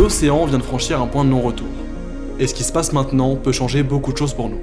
L'océan vient de franchir un point de non-retour. Et ce qui se passe maintenant peut changer beaucoup de choses pour nous.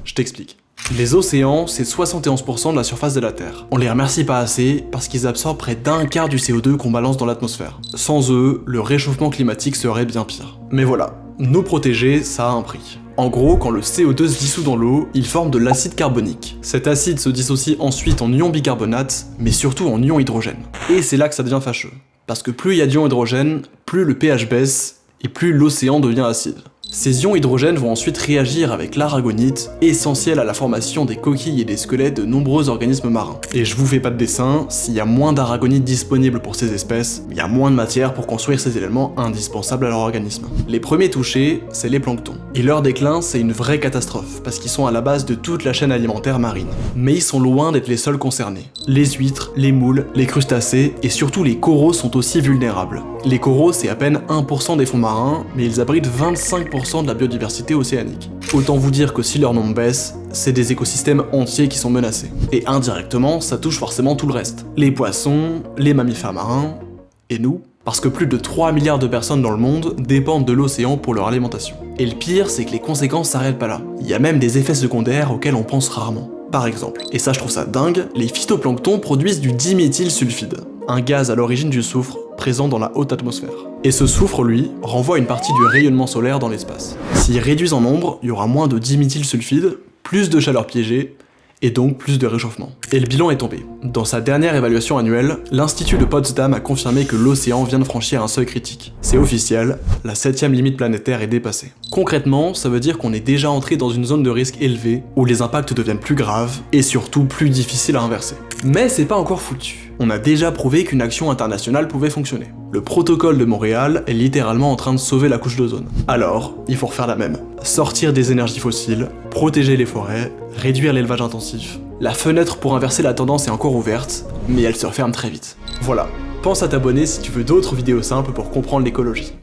Je t'explique. Les océans, c'est 71% de la surface de la Terre. On les remercie pas assez parce qu'ils absorbent près d'un quart du CO2 qu'on balance dans l'atmosphère. Sans eux, le réchauffement climatique serait bien pire. Mais voilà, nous protéger, ça a un prix. En gros, quand le CO2 se dissout dans l'eau, il forme de l'acide carbonique. Cet acide se dissocie ensuite en ion bicarbonate, mais surtout en ion hydrogène. Et c'est là que ça devient fâcheux. Parce que plus il y a d'ions hydrogène, plus le pH baisse, et plus l'océan devient acide. Ces ions hydrogène vont ensuite réagir avec l'aragonite, essentiel à la formation des coquilles et des squelettes de nombreux organismes marins. Et je vous fais pas de dessin, s'il y a moins d'aragonite disponible pour ces espèces, il y a moins de matière pour construire ces éléments indispensables à leur organisme. Les premiers touchés, c'est les planctons. Et leur déclin, c'est une vraie catastrophe, parce qu'ils sont à la base de toute la chaîne alimentaire marine. Mais ils sont loin d'être les seuls concernés. Les huîtres, les moules, les crustacés, et surtout les coraux sont aussi vulnérables. Les coraux, c'est à peine 1% des fonds marins, mais ils abritent 25% de la biodiversité océanique. Autant vous dire que si leur nombre baisse, c'est des écosystèmes entiers qui sont menacés. Et indirectement, ça touche forcément tout le reste. Les poissons, les mammifères marins, et nous, parce que plus de 3 milliards de personnes dans le monde dépendent de l'océan pour leur alimentation. Et le pire, c'est que les conséquences s'arrêtent pas là. Il y a même des effets secondaires auxquels on pense rarement. Par exemple, et ça je trouve ça dingue, les phytoplanctons produisent du diméthylsulfide, un gaz à l'origine du soufre présent dans la haute atmosphère. Et ce soufre, lui, renvoie une partie du rayonnement solaire dans l'espace. S'ils réduisent en nombre, il y aura moins de diméthylsulfide, plus de chaleur piégée, et donc plus de réchauffement. Et le bilan est tombé. Dans sa dernière évaluation annuelle, l'Institut de Potsdam a confirmé que l'océan vient de franchir un seuil critique. C'est officiel, la 7ème limite planétaire est dépassée. Concrètement, ça veut dire qu'on est déjà entré dans une zone de risque élevée, où les impacts deviennent plus graves, et surtout plus difficiles à inverser. Mais c'est pas encore foutu. On a déjà prouvé qu'une action internationale pouvait fonctionner. Le protocole de Montréal est littéralement en train de sauver la couche d'ozone. Alors, il faut refaire la même. Sortir des énergies fossiles, protéger les forêts, réduire l'élevage intensif. La fenêtre pour inverser la tendance est encore ouverte, mais elle se referme très vite. Voilà, pense à t'abonner si tu veux d'autres vidéos simples pour comprendre l'écologie.